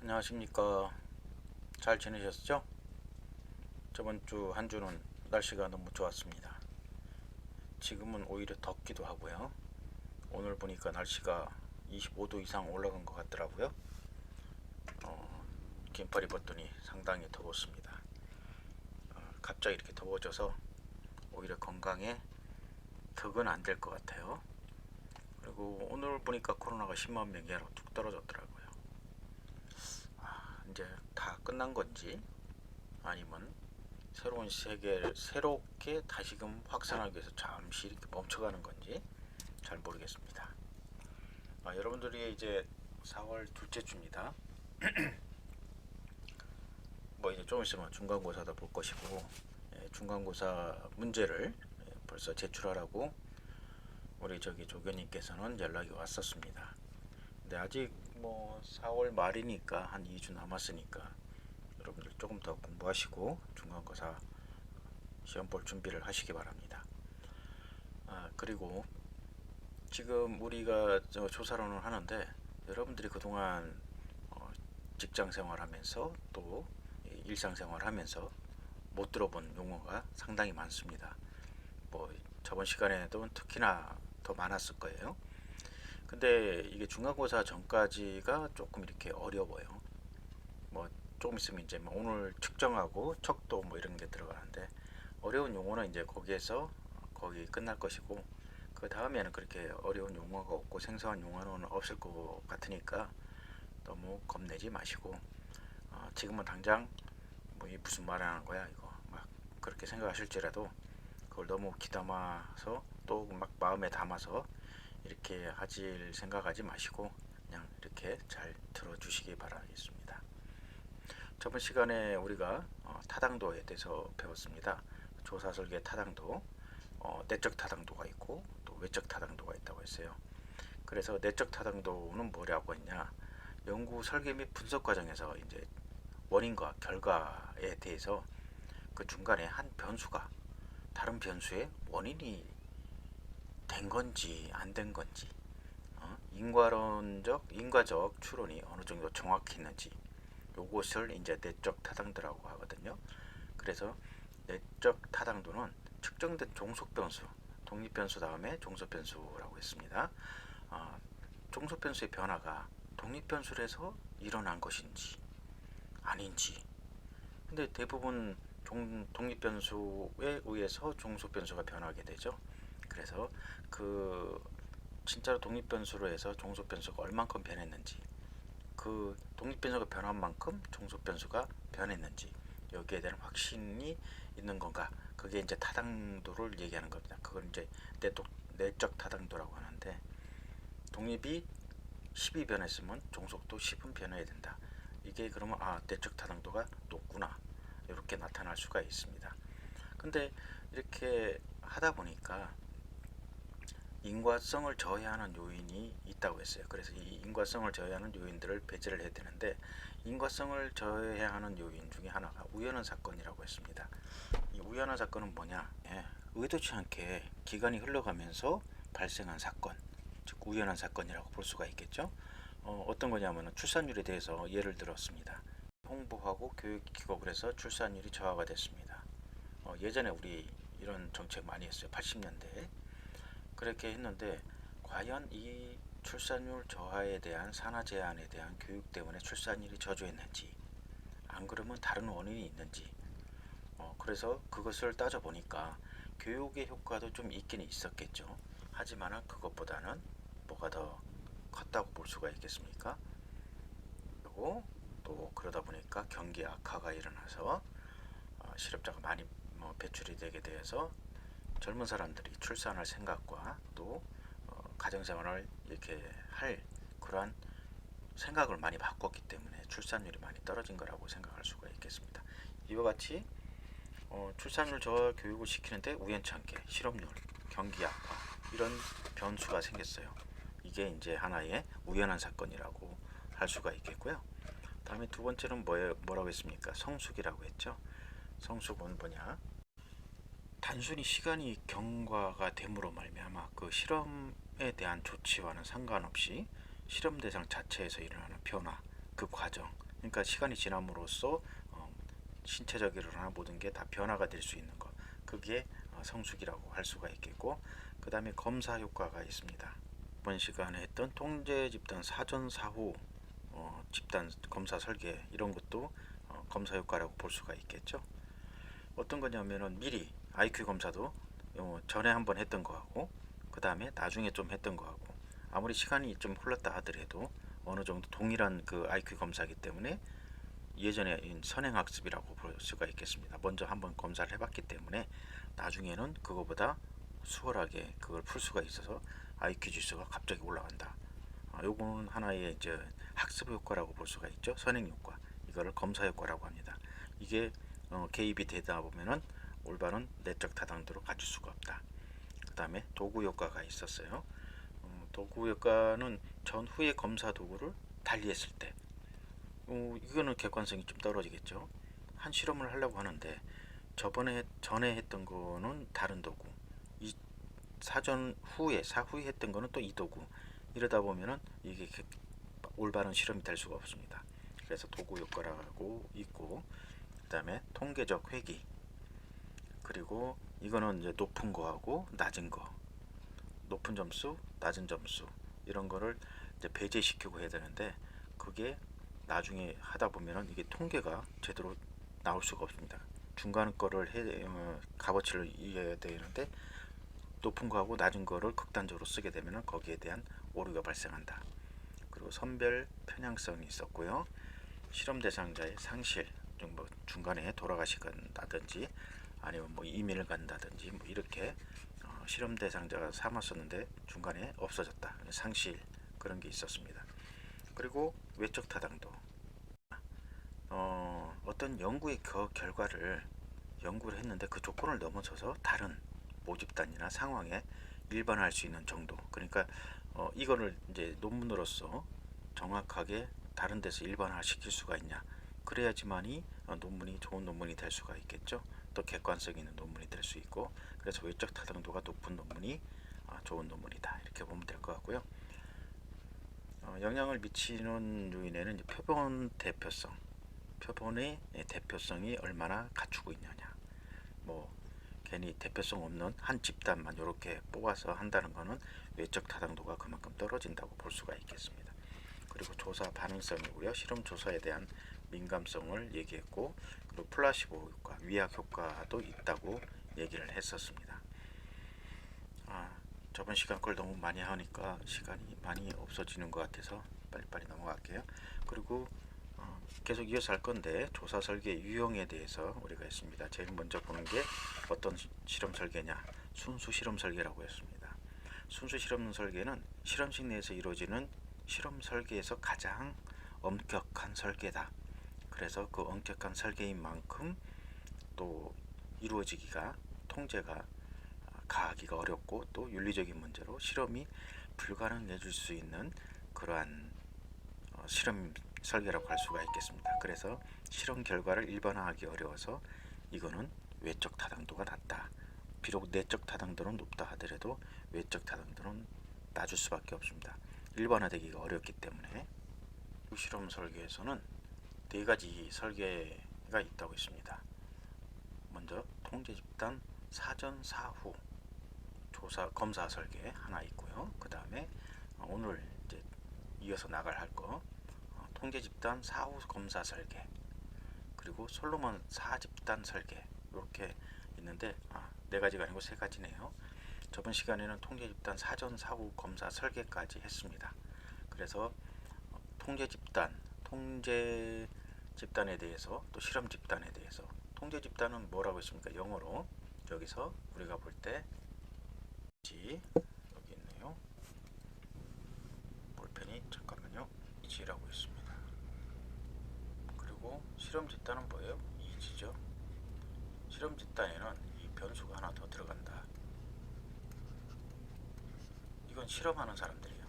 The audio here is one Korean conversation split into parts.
안녕하십니까. 잘 지내셨죠? 저번 주 한 주는 날씨가 너무 좋았습니다. 지금은 오히려 덥기도 하고요. 오늘 보니까 날씨가 25도 이상 올라간 것 같더라고요. 긴팔 입었더니 상당히 더웠습니다. 갑자기 이렇게 더워져서 오히려 건강에 덕은 안 될 것 같아요. 그리고 오늘 보니까 코로나가 10만 명 이하로 뚝 떨어졌더라고요. 이제 다 끝난 건지 아니면 새로운 세계를 새롭게 다시금 확산하기 위해서 잠시 이렇게 멈춰가는 건지 잘 모르겠습니다. 여러분들이 이제 4월 둘째 주입니다. 뭐 이제 좀 있으면 중간고사도 볼 것이고, 중간고사 문제를 벌써 제출하라고 우리 저기 조교님께서는 연락이 왔었습니다. 근데 아직 뭐 4월 말이니까 한 2주 남았으니까 여러분들 조금 더 공부하시고 중간고사 시험 볼 준비를 하시기 바랍니다. 그리고 지금 우리가 조사론을 하는데 여러분들이 그동안 직장 생활하면서 또 일상생활하면서 못 들어본 용어가 상당히 많습니다. 뭐 저번 시간에도 특히나 더 많았을 거예요. 근데 이게 중간고사 전까지가 조금 이렇게 어려워요. 뭐 조금 있으면 이제 뭐 오늘 측정하고 척도 뭐 이런 게 들어가는데 어려운 용어는 이제 거기에서 거기 끝날 것이고 그 다음에는 그렇게 어려운 용어가 없고 생소한 용어는 없을 것 같으니까 너무 겁내지 마시고 지금은 당장 뭐 이 무슨 말 하는 거야 이거 막 그렇게 생각하실지라도 그걸 너무 귀담아서 또 막 마음에 담아서 이렇게 하질 생각하지 마시고 그냥 이렇게 잘 들어주시기 바라겠습니다. 저번 시간에 우리가 타당도에 대해서 배웠습니다. 조사설계 타당도, 내적 타당도가 있고 또 외적 타당도가 있다고 했어요. 그래서 내적 타당도는 뭐라고 했냐? 연구 설계 및 분석 과정에서 이제 원인과 결과에 대해서 그 중간에 한 변수가 다른 변수의 원인이 된 건지 안 된 건지, 인과적 추론이 어느 정도 정확히 있는지 요것을 이제 내적 타당도라고 하거든요. 그래서 내적 타당도는 측정된 종속 변수, 독립 변수 다음에 종속 변수라고 했습니다. 종속 변수의 변화가 독립 변수에서 일어난 것인지 아닌지. 근데 대부분 독립 변수에 의해서 종속 변수가 변하게 되죠. 그래서 그 진짜로 독립 변수로 해서 종속 변수가 얼만큼 변했는지, 그 독립 변수가 변한 만큼 종속 변수가 변했는지 여기에 대한 확신이 있는 건가? 그게 이제 타당도를 얘기하는 겁니다. 그걸 이제 내적 타당도라고 하는데 독립이 10이 변했으면 종속도 10은 변해야 된다. 이게 그러면 내적 타당도가 높구나 이렇게 나타날 수가 있습니다. 근데 이렇게 하다 보니까 인과성을 저해하는 요인이 있다고 했어요. 그래서 이 인과성을 저해하는 요인들을 배제를 해야 되는데 인과성을 저해하는 요인 중에 하나가 우연한 사건이라고 했습니다. 이 우연한 사건은 뭐냐? 의도치 않게 기간이 흘러가면서 발생한 사건, 즉 우연한 사건이라고 볼 수가 있겠죠. 어떤 거냐면 출산율에 대해서 예를 들었습니다. 홍보하고 교육 기록을 해서 출산율이 저하가 됐습니다. 예전에 우리 이런 정책 많이 했어요. 80년대에. 그렇게 했는데 과연 이 출산율 저하에 대한 산하 제한에 대한 교육 때문에 출산율이 저조했는지 안 그러면 다른 원인이 있는지 그래서 그것을 따져보니까 교육의 효과도 좀 있긴 있었겠죠. 하지만 그것보다는 뭐가 더 컸다고 볼 수가 있겠습니까? 그리고 또 그러다 보니까 경기 악화가 일어나서 실업자가 많이 배출이 되게 돼서 젊은 사람들이 출산할 생각과 또 가정생활을 이렇게 할 그러한 생각을 많이 바꿨기 때문에 출산율이 많이 떨어진 거라고 생각할 수가 있겠습니다. 이와 같이 출산율 저하 교육을 시키는데 우연찮게 실업률, 경기 악화 이런 변수가 생겼어요. 이게 이제 하나의 우연한 사건이라고 할 수가 있겠고요. 다음에 두 번째는 뭐라고 했습니까? 성숙이라고 했죠. 성숙은 뭐냐? 단순히 시간이 경과가 됨으로 말미암아 그 실험에 대한 조치와는 상관없이 실험 대상 자체에서 일어나는 변화, 그 과정, 그러니까 시간이 지남으로써 신체적이거나 모든 게 다 변화가 될 수 있는 것, 그게 성숙이라고 할 수가 있겠고, 그 다음에 검사 효과가 있습니다. 이번 시간에 했던 통제 집단 사전 사후 집단 검사 설계, 이런 것도 검사 효과라고 볼 수가 있겠죠. 어떤 거냐면은 미리 IQ 검사도 전에 한번 했던 거하고 그 다음에 나중에 좀 했던 거하고, 아무리 시간이 좀 흘렀다 하더라도 어느 정도 동일한 그 IQ 검사이기 때문에 예전에 선행학습이라고 볼 수가 있겠습니다. 먼저 한번 검사를 해봤기 때문에 나중에는 그거보다 수월하게 그걸 풀 수가 있어서 IQ 지수가 갑자기 올라간다. 요거는 하나의 이제 학습 효과라고 볼 수가 있죠. 선행 효과. 이거를 검사 효과라고 합니다. 이게 개입이 되다 보면은 올바른 내적 다당도를 갖출 수가 없다. 그 다음에 도구 효과가 있었어요. 도구 효과는 전후의 검사 도구를 달리했을 때, 이거는 객관성이 좀 떨어지겠죠. 한 실험을 하려고 하는데 전에 했던 거는 다른 도구, 이 사전 후에 사후에 했던 거는 또 이 도구, 이러다 보면은 이게 올바른 실험이 될 수가 없습니다. 그래서 도구 효과라고 있고, 그 다음에 통계적 회귀, 그리고 이거는 이제 높은 거하고 낮은 거, 높은 점수, 낮은 점수, 이런 거를 이제 배제시키고 해야 되는데, 그게 나중에 하다 보면은 이게 통계가 제대로 나올 수가 없습니다. 중간 거를 값어치를 이해해야 되는데 높은 거하고 낮은 거를 극단적으로 쓰게 되면은 거기에 대한 오류가 발생한다. 그리고 선별 편향성이 있었고요. 실험 대상자의 상실, 뭐 중간에 돌아가시간다든지 아니면 뭐 이민을 간다든지 뭐 이렇게 실험 대상자가 삼았었는데 중간에 없어졌다. 상실, 그런 게 있었습니다. 그리고 외적 타당도. 어떤 연구의 결과를 연구를 했는데 그 조건을 넘어서서 다른 모집단이나 상황에 일반화할 수 있는 정도. 그러니까 이거를 이제 논문으로서 정확하게 다른 데서 일반화시킬 수가 있냐. 그래야지만이 논문이 좋은 논문이 될 수가 있겠죠. 또 객관성 있는 논문이 될 수 있고, 그래서 외적 타당도가 높은 논문이 좋은 논문이다, 이렇게 보면 될 것 같고요. 영향을 미치는 요인에는 표본 대표성, 표본의 대표성이 얼마나 갖추고 있느냐. 뭐 괜히 대표성 없는 한 집단만 이렇게 뽑아서 한다는 것은 외적 타당도가 그만큼 떨어진다고 볼 수가 있겠습니다. 그리고 조사 반응성이고요. 실험 조사에 대한 민감성을 얘기했고, 그리고 플라시보 효과, 위약 효과도 있다고 얘기를 했었습니다. 저번 시간 걸 너무 많이 하니까 시간이 많이 없어지는 것 같아서 빨리빨리 넘어갈게요. 그리고 계속 이어서 할 건데, 조사 설계 유형에 대해서 우리가 했습니다. 제일 먼저 보는 게 어떤 실험 설계냐, 순수 실험 설계라고 했습니다. 순수 실험 설계는 실험실 내에서 이루어지는 실험 설계에서 가장 엄격한 설계다. 그래서 그 엄격한 설계인 만큼 또 이루어지기가, 통제가 가하기가 어렵고, 또 윤리적인 문제로 실험이 불가능해질 수 있는 그러한 실험 설계라고 할 수가 있겠습니다. 그래서 실험 결과를 일반화하기 어려워서 이거는 외적 타당도가 낮다. 비록 내적 타당도는 높다 하더라도 외적 타당도는 낮을 수밖에 없습니다. 일반화되기가 어렵기 때문에. 실험 설계에서는 네 가지 설계가 있다고 했습니다. 먼저 통제 집단 사전 사후 조사 검사 설계 하나 있고요. 그 다음에 오늘 이제 이어서 나갈 할 거 통제 집단 사후 검사 설계, 그리고 솔로몬 4집단 설계, 이렇게 있는데 네 가지가 아니고 세 가지네요. 저번 시간에는 통제 집단 사전 사후 검사 설계까지 했습니다. 그래서 통제 집단에 대해서, 또 실험 집단에 대해서. 통제 집단은 뭐라고 했습니까? 영어로. 여기서 우리가 볼 때 여기 있네요. 볼펜이 잠깐만요. G라고 있습니다. 그리고 실험 집단은 뭐예요? E지죠. 실험 집단에는 이 변수가 하나 더 들어간다. 이건 실험하는 사람들이에요.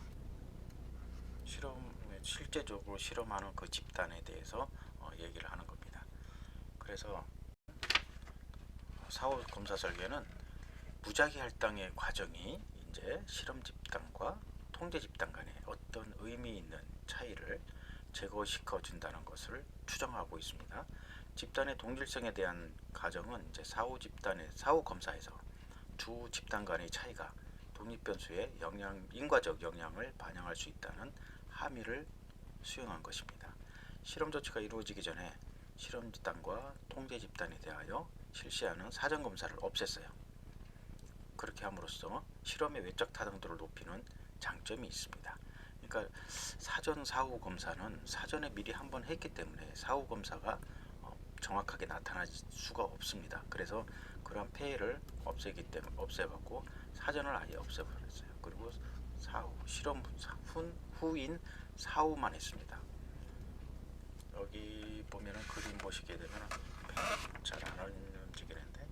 실제적으로 실험하는 그 집단에 대해서 얘기를 하는 겁니다. 그래서 사후 검사 설계는 무작위 할당의 과정이 이제 실험 집단과 통제 집단 간에 어떤 의미 있는 차이를 제거시켜준다는 것을 추정하고 있습니다. 집단의 동질성에 대한 가정은 이제 사후 검사에서 두 집단 간의 차이가 독립변수의 인과적 영향을 반영할 수 있다는 함의를 수용한 것입니다. 실험 조치가 이루어지기 전에 실험 집단과 통제 집단에 대하여 실시하는 사전 검사를 없앴어요. 그렇게 함으로써 실험의 외적 타당도를 높이는 장점이 있습니다. 그러니까 사전 사후 검사는 사전에 미리 한번 했기 때문에 사후 검사가 정확하게 나타날 수가 없습니다. 그래서 그러한 폐해를 없애갖고 사전을 아예 없애버렸어요. 그리고 사후 실험 후인 사후만 했습니다. 여기 보면은 그림 보시게 되면 잘 안 움직이는데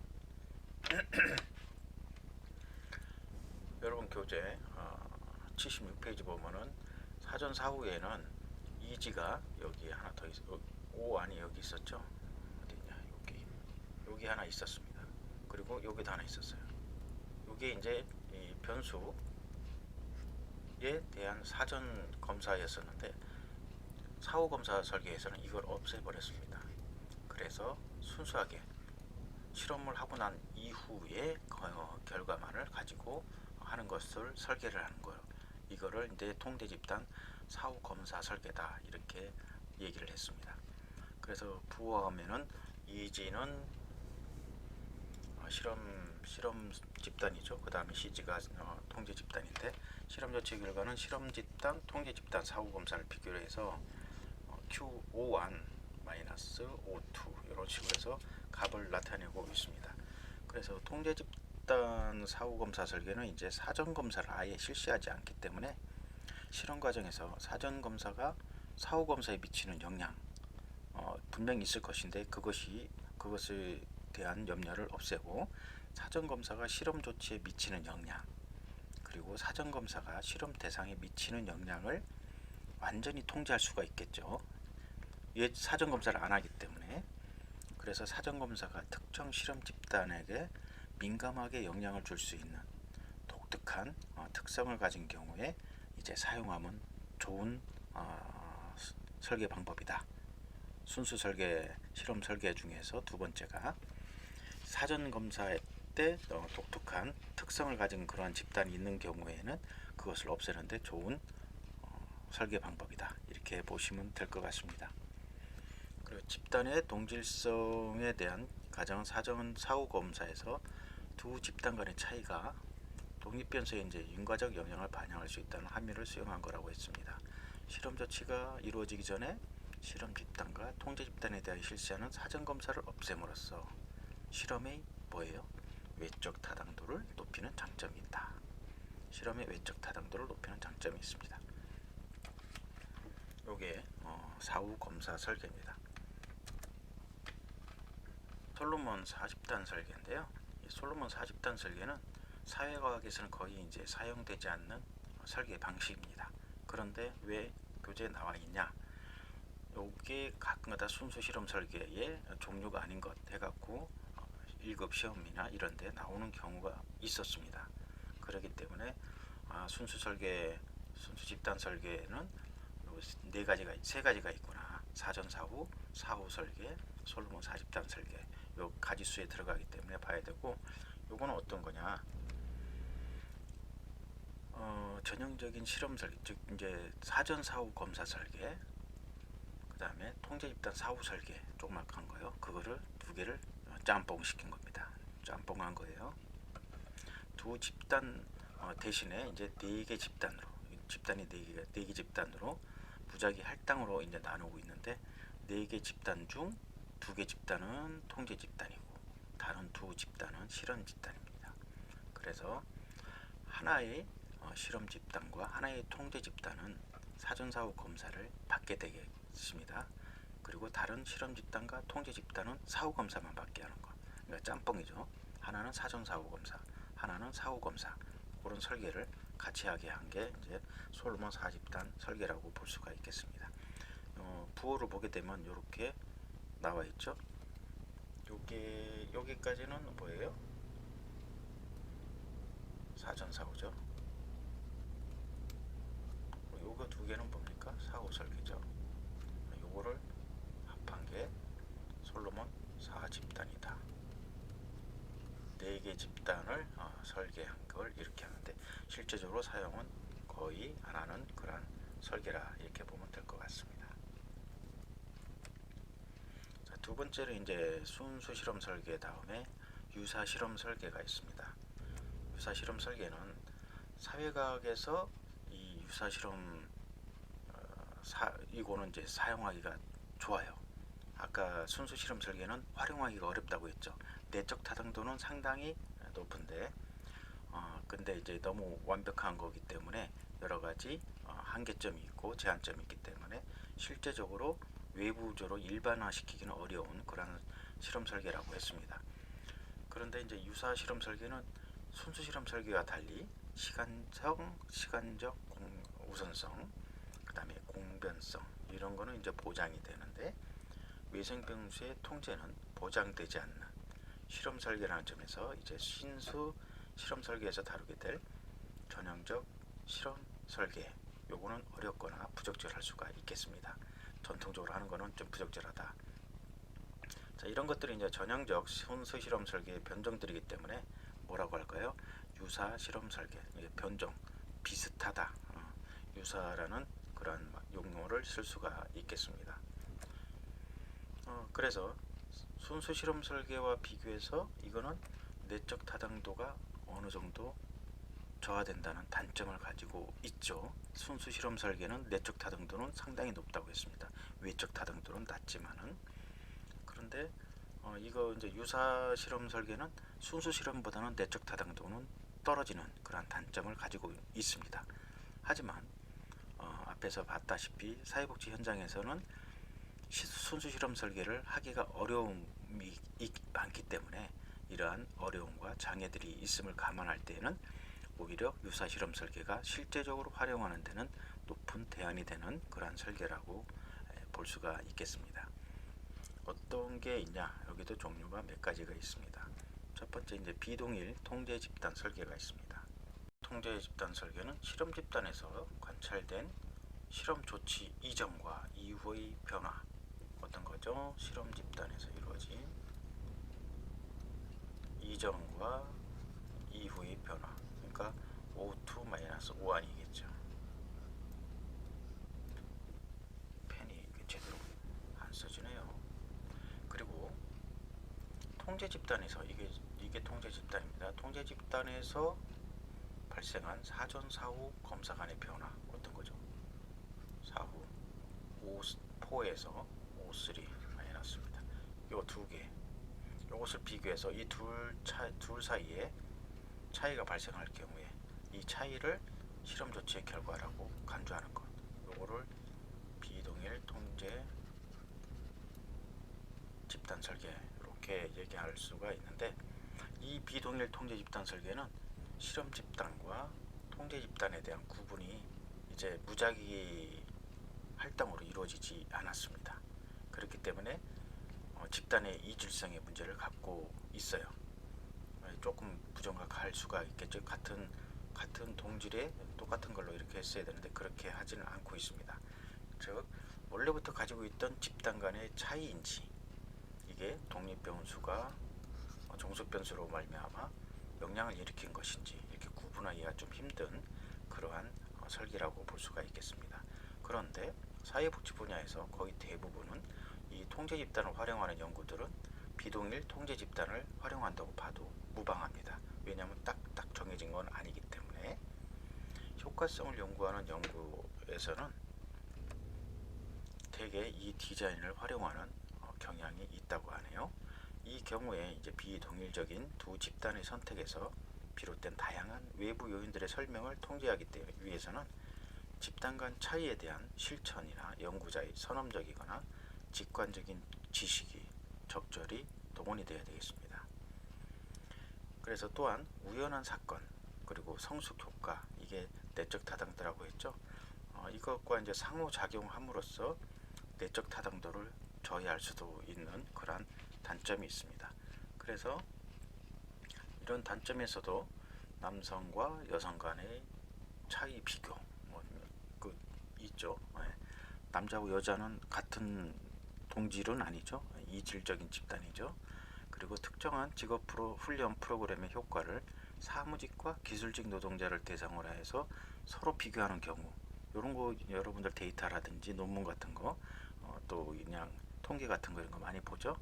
여러분 교재 76페이지 보면은 사전 사후에는 이지가 여기 하나 더 있어. 오 안이 여기 있었죠. 어디냐 여기 하나 있었습니다. 그리고 여기도 하나 있었어요. 이게 이제 이 변수에 대한 사전 검사였었는데 사후 검사 설계에서는 이걸 없애버렸습니다. 그래서 순수하게 실험을 하고 난 이후의 결과만을 가지고 하는 것을 설계를 하는 거예요. 이거를 이제 통제 집단 사후 검사 설계다 이렇게 얘기를 했습니다. 그래서 부호하면은 이지는 실험 집단이죠. 그 다음에 CG가 통제 집단인데 실험 조치 결과는 실험 집단, 통제 집단 사후 검사를 비교로 해서 Q51 마이너스 O2 이런 식으로 해서 값을 나타내고 있습니다. 그래서 통제 집단 사후 검사 설계는 이제 사전 검사를 아예 실시하지 않기 때문에 실험 과정에서 사전 검사가 사후 검사에 미치는 영향 분명히 있을 것인데 그것에 대한 염려를 없애고 사전 검사가 실험 조치에 미치는 영향 그리고 사전 검사가 실험 대상에 미치는 영향을 완전히 통제할 수가 있겠죠. 사전 검사를 안 하기 때문에. 그래서 사전 검사가 특정 실험 집단에게 민감하게 영향을 줄 수 있는 독특한 특성을 가진 경우에 이제 사용하면 좋은 설계 방법이다. 순수 설계, 실험 설계 중에서 두 번째가 사전 검사 때 독특한 특성을 가진 그러한 집단이 있는 경우에는 그것을 없애는데 좋은 설계 방법이다. 이렇게 보시면 될 것 같습니다. 그리고 집단의 동질성에 대한 가정 사전 사후 검사에서 두 집단 간의 차이가 독립변수의 이제 인과적 영향을 반영할 수 있다는 함의를 수용한 거라고 했습니다. 실험 조치가 이루어지기 전에 실험 집단과 통제 집단에 대해 실시하는 사전 검사를 없앰으로써 실험의 뭐예요? 외적 타당도를 높이는 장점이 있다. 실험의 외적 타당도를 높이는 장점이 있습니다. 요게 사후 검사 설계입니다. 솔로몬 40단 설계인데요. 이 솔로몬 40단 설계는 사회과학에서는 거의 이제 사용되지 않는 설계 방식입니다. 그런데 왜 교재에 나와 있냐? 요게 가끔가다 순수 실험 설계의 종류가 아닌 것 해갖고 1급 시험이나 이런 데 나오는 경우가 있었습니다. 그렇기 때문에 순수 집단 설계는 세 가지가 있구나. 사전 사후, 사후 설계, 솔로몬 40단 설계. 요 가지수에 들어가기 때문에 봐야 되고, 요거는 어떤 거냐? 전형적인 실험 설계, 즉 이제 사전 사후 검사 설계, 그 다음에 통제 집단 사후 설계 조그맣게 거요. 그거를 두 개를 짬뽕 시킨 겁니다. 짬뽕한 거예요. 두 집단 대신에 이제 네 개 집단으로 집단이 네 개 집단으로 무작위 할당으로 이제 나누고 있는데 네 개 집단 중 두 개 집단은 통제 집단이고 다른 두 집단은 실험 집단입니다. 그래서 하나의 실험 집단과 하나의 통제 집단은 사전 사후 검사를 받게 되겠습니다. 그리고 다른 실험 집단과 통제 집단은 사후 검사만 받게 하는 거. 그러니까 짬뽕이죠. 하나는 사전 사후 검사, 하나는 사후 검사. 그런 설계를 같이 하게 한 게 이제 솔로몬 40단 설계라고 볼 수가 있겠습니다. 부호를 보게 되면 이렇게 나와 있죠. 여기까지는 뭐예요? 사전 사후죠. 요거 두 개는 뭡니까? 사후 설계죠. 요거를 합한 게 솔로몬 4집단이다. 4개 집단을 설계한 걸 이렇게 하는데, 실제적으로 사용은 거의 안 하는 그런 설계라 이렇게 보면 될 것 같습니다. 자, 두 번째로 이제 순수 실험 설계 다음에 유사 실험 설계가 있습니다. 유사 실험 설계는 사회과학에서 이 유사 실험 이거는 이제 사용하기가 좋아요. 아까 순수 실험 설계는 활용하기가 어렵다고 했죠. 내적 타당도는 상당히 높은데 근데 이제 너무 완벽한 거기 때문에 여러 가지 한계점이 있고 제한점이 있기 때문에 실제적으로 외부적으로 일반화시키기는 어려운 그런 실험 설계라고 했습니다. 그런데 이제 유사 실험 설계는 순수 실험 설계와 달리 시간적 우선성, 그 다음에 공변성 이런 거는 이제 보장이 되는데, 외생병수의 통제는 보장되지 않는 실험 설계라는 점에서 이제 신수 실험 설계에서 다루게 될 전형적 실험 설계, 요거는 어렵거나 부적절할 수가 있겠습니다. 전통적으로 하는 거는 좀 부적절하다. 자, 이런 것들이 이제 전형적 순수 실험 설계의 변종들이기 때문에 뭐라고 할까요? 유사 실험 설계, 변종, 비슷하다, 유사라는 그런 용어를 쓸 수가 있겠습니다. 그래서 순수 실험 설계와 비교해서 이거는 내적 타당도가 어느 정도 저하된다는 단점을 가지고 있죠. 순수 실험 설계는 내적 타당도는 상당히 높다고 했습니다. 외적 타당도는 낮지만은, 그런데 이거 이제 유사 실험 설계는 순수 실험보다는 내적 타당도는 떨어지는 그런 단점을 가지고 있습니다. 하지만 앞에서 봤다시피 사회복지 현장에서는 순수 실험 설계를 하기가 어려움이 많기 때문에 이러한 어려움과 장애들이 있음을 감안할 때에는 오히려 유사 실험 설계가 실제적으로 활용하는 데는 높은 대안이 되는 그러한 설계라고 볼 수가 있겠습니다. 어떤 게 있냐? 여기도 종류가 몇 가지가 있습니다. 첫 번째 이제 비동일 통제 집단 설계가 있습니다. 통제 집단 설계는 실험 집단에서 관찰된 실험 조치 이전과 이후의 변화, 어떤 거죠? 실험 집단에서 이루어진 이전과 이후의 변화, 그러니까 O2-O1이겠죠. 펜이 제대로 안 써지네요. 그리고 통제 집단에서 이게 통제 집단입니다. 통제 집단에서 발생한 사전 사후 검사 간의 변화, 어떤 거죠? 사후 O4에서 O3 마이너스입니다. 요 두 개, 이것을 비교해서 이 둘 사이에 차이가 발생할 경우에 이 차이를 실험 조치의 결과라고 간주하는 것, 요거를 비동일 통제 집단 설계 이렇게 얘기할 수가 있는데, 이 비동일 통제 집단 설계는 실험 집단과 통제 집단에 대한 구분이 이제 무작위 할당으로 이루어지지 않았습니다. 그렇기 때문에 집단의 이질성의 문제를 갖고 있어요. 조금 부정확할 수가 있겠죠. 같은 동질에 똑같은 걸로 이렇게 했어야 되는데 그렇게 하지는 않고 있습니다. 즉 원래부터 가지고 있던 집단 간의 차이인지, 이게 독립변수가 종속변수로 말미암아 영향을 일으킨 것인지 이렇게 구분하기가 좀 힘든 그러한 설계라고 볼 수가 있겠습니다. 그런데 사회복지 분야에서 거의 대부분은 이 통제 집단을 활용하는 연구들은 비동일 통제 집단을 활용한다고 봐도 무방합니다. 왜냐하면 딱딱 정해진 건 아니기 때문에. 효과성을 연구하는 연구에서는 대개 이 디자인을 활용하는 경향이 있다고 하네요. 이 경우에 이제 비동일적인 두 집단의 선택에서 비롯된 다양한 외부 요인들의 설명을 통제하기 위해서는 집단 간 차이에 대한 실천이나 연구자의 선험적이거나 직관적인 지식이 적절히 동원이 되어야 되겠습니다. 그래서 또한 우연한 사건, 그리고 성숙 효과, 이게 내적 타당도라고 했죠. 이것과 이제 상호작용함으로써 내적 타당도를 저해할 수도 있는 그러한 단점이 있습니다. 그래서 이런 단점에서도 남성과 여성 간의 차이 비교 있죠. 남자하고 여자는 같은 동질은 아니죠. 이질적인 집단이죠. 그리고 특정한 직업 훈련 프로그램의 효과를 사무직과 기술직 노동자를 대상으로 해서 서로 비교하는 경우, 이런 거 여러분들 데이터라든지 논문 같은 거, 또 그냥 통계 같은 거 이런 거 많이 보죠.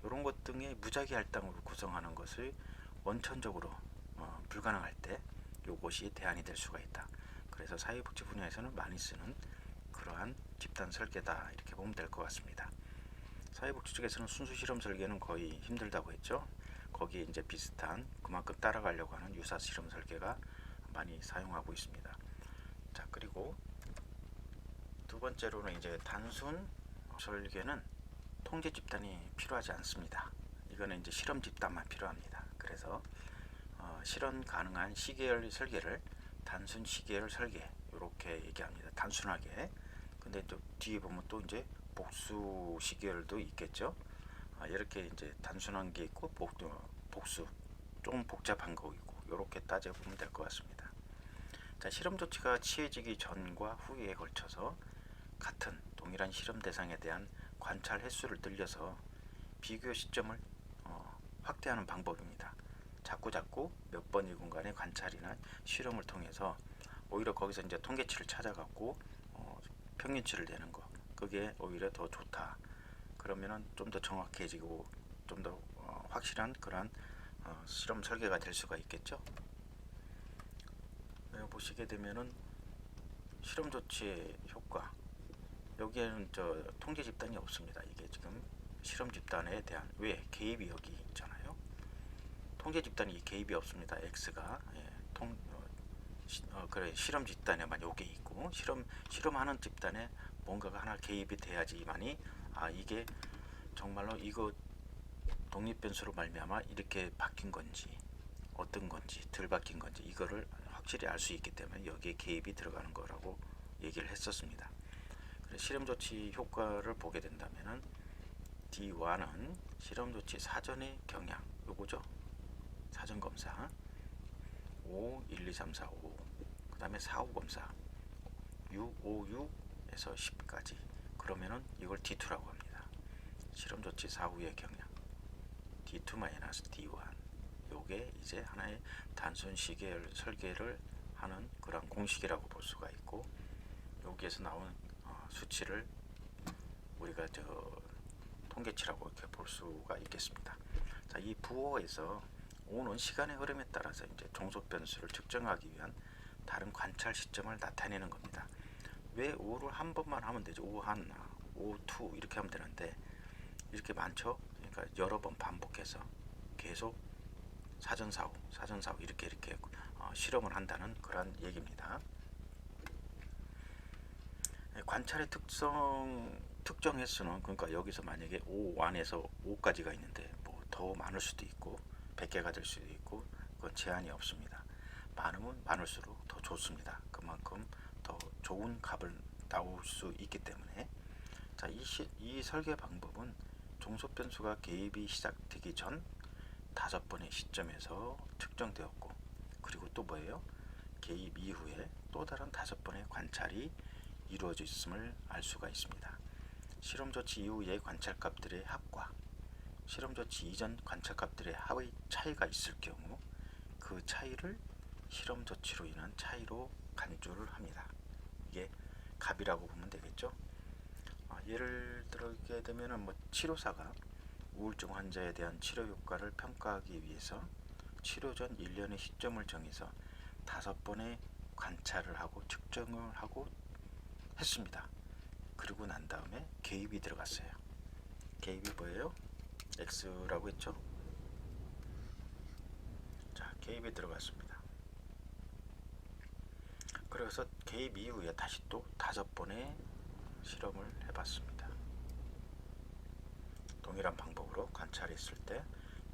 이런 것 등의 무작위 할당으로 구성하는 것을 원천적으로 불가능할 때 이것이 대안이 될 수가 있다. 그래서 사회복지 분야에서는 많이 쓰는 그러한 집단 설계다, 이렇게 보면 될 것 같습니다. 사회복지 쪽에서는 순수 실험 설계는 거의 힘들다고 했죠. 거기에 이제 비슷한 그만큼 따라가려고 하는 유사 실험 설계가 많이 사용하고 있습니다. 자, 그리고 두 번째로는 이제 단순 설계는 통계 집단이 필요하지 않습니다. 이거는 이제 실험 집단만 필요합니다. 그래서 실현 가능한 시계열 설계를 단순 시계열 설계, 이렇게 얘기합니다. 단순하게. 근데 또 뒤에 보면 또 이제 복수 시계열도 있겠죠. 이렇게 이제 단순한 게 있고 복수 좀 복잡한 거 있고, 이렇게 따져보면 될 것 같습니다. 자, 실험 조치가 취해지기 전과 후에 걸쳐서 같은 동일한 실험 대상에 대한 관찰 횟수를 늘려서 비교 시점을 확대하는 방법입니다. 자꾸 몇 번이군간의 관찰이나 실험을 통해서 오히려 거기서 이제 통계치를 찾아갖고 평균치를 내는 거, 그게 오히려 더 좋다. 그러면은 좀 더 정확해지고 좀 더 확실한 그런 실험 설계가 될 수가 있겠죠. 보시게 되면은 실험 조치의 효과, 여기에는 통계 집단이 없습니다. 이게 지금 실험 집단에 대한 왜 개입이 여기 있잖아요. 통계 집단이 개입이 없습니다. X가 그래, 실험 집단에만 요게 있고, 실험하는 집단에 뭔가가 하나 개입이 돼야지만이 이게 정말로 이거 독립변수로 말미암아 이렇게 바뀐 건지 어떤 건지 덜 바뀐 건지 이거를 확실히 알 수 있기 때문에 여기에 개입이 들어가는 거라고 얘기를 했었습니다. 실험 조치 효과를 보게 된다면은 D1은 실험 조치 사전의 경향, 요거죠. 사전 검사 5, 1, 2, 3, 4, 5, 그 다음에 4, 5 검사 6, 5, 6에서 10까지. 그러면은 이걸 D2라고 합니다. 실험 조치 사후의 경향 D2-D1. 요게 이제 하나의 단순 시계열 설계를 하는 그런 공식이라고 볼 수가 있고, 여기에서 나온 수치를 우리가 통계치라고 이렇게 볼 수가 있겠습니다. 자, 이 부호에서 O는 시간의 흐름에 따라서 이제 종속 변수를 측정하기 위한 다른 관찰 시점을 나타내는 겁니다. 왜 O를 한 번만 하면 되죠? O1, O2 이렇게 하면 되는데 이렇게 많죠? 그러니까 여러 번 반복해서 계속 사전사후 이렇게 실험을 한다는 그런 얘기입니다. 관찰의 특정 횟수는, 그러니까 여기서 만약에 5에서 5까지가 있는데 뭐 더 많을 수도 있고 100개가 될 수도 있고, 그건 제한이 없습니다. 많으면 많을수록 더 좋습니다. 그만큼 더 좋은 값을 나올 수 있기 때문에. 자, 이 설계 방법은 종속 변수가 개입이 시작되기 전 5번의 시점에서 측정되었고, 그리고 또 뭐예요? 개입 이후에 또 다른 5번의 관찰이 이루어졌음을 알 수가 있습니다. 실험 조치 이후의 관찰값들의 합과 실험 조치 이전 관찰값들의 합의 차이가 있을 경우 그 차이를 실험 조치로 인한 차이로 간주를 합니다. 이게 값이라고 보면 되겠죠. 예를 들게 되면은 뭐 치료사가 우울증 환자에 대한 치료 효과를 평가하기 위해서 치료 전 1년의 시점을 정해서 5번의 관찰을 하고 측정을 하고 했습니다. 그리고 난 다음에 개입이 들어갔어요. 개입이 뭐예요? X라고 했죠. 자, 개입이 들어갔습니다. 그래서 개입 이후에 다시 또 5번의 실험을 해봤습니다. 동일한 방법으로 관찰했을 때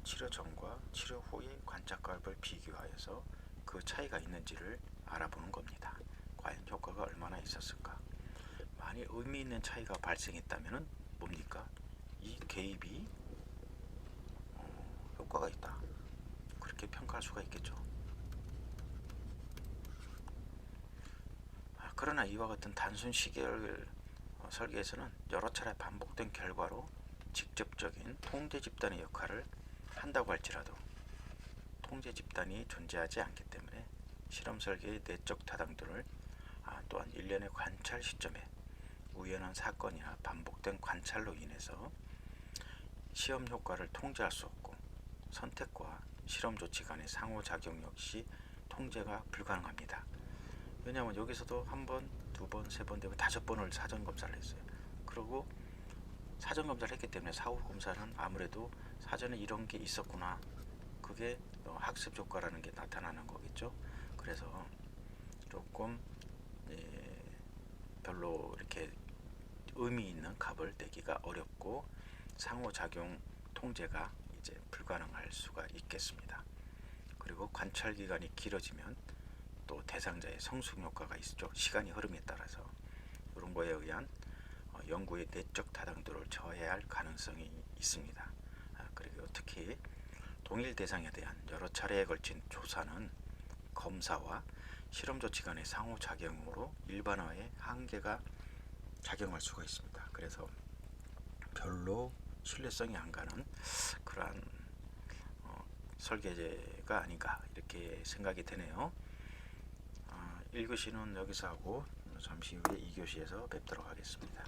치료 전과 치료 후의 관찰값을 비교하여서 그 차이가 있는지를 알아보는 겁니다. 과연 효과가 얼마나 있었을까? 많이 의미 있는 차이가 발생했다면 뭡니까? 이 개입이 효과가 있다, 그렇게 평가할 수가 있겠죠. 그러나 이와 같은 단순 시계열 설계에서는 여러 차례 반복된 결과로 직접적인 통제 집단의 역할을 한다고 할지라도 통제 집단이 존재하지 않기 때문에 실험 설계의 내적 타당도를 또한 일련의 관찰 시점에 우연한 사건이나 반복된 관찰로 인해서 시험 효과를 통제할 수 없고 선택과 실험 조치 간의 상호작용 역시 통제가 불가능합니다. 왜냐하면 여기서도 한 번, 두 번, 세 번 되면 5번을 사전 검사를 했어요. 그리고 사전 검사를 했기 때문에 사후 검사는 아무래도 사전에 이런 게 있었구나, 그게 학습 효과라는 게 나타나는 거겠죠. 그래서 조금 별로 이렇게 의미 있는 값을 내기가 어렵고 상호작용 통제가 이제 불가능할 수가 있겠습니다. 그리고 관찰 기간이 길어지면 또 대상자의 성숙 효과가 있죠. 시간이 흐름에 따라서 이런 거에 의한 연구의 내적 타당도를 저해할 가능성이 있습니다. 그리고 특히 동일 대상에 대한 여러 차례에 걸친 조사는 검사와 실험 조치 간의 상호작용으로 일반화에 한계가 작용할 수가 있습니다. 그래서 별로 신뢰성이 안 가는 그러한 설계제가 아닌가 이렇게 생각이 되네요. 1교시는 여기서 하고 잠시 후에 2교시에서 뵙도록 하겠습니다.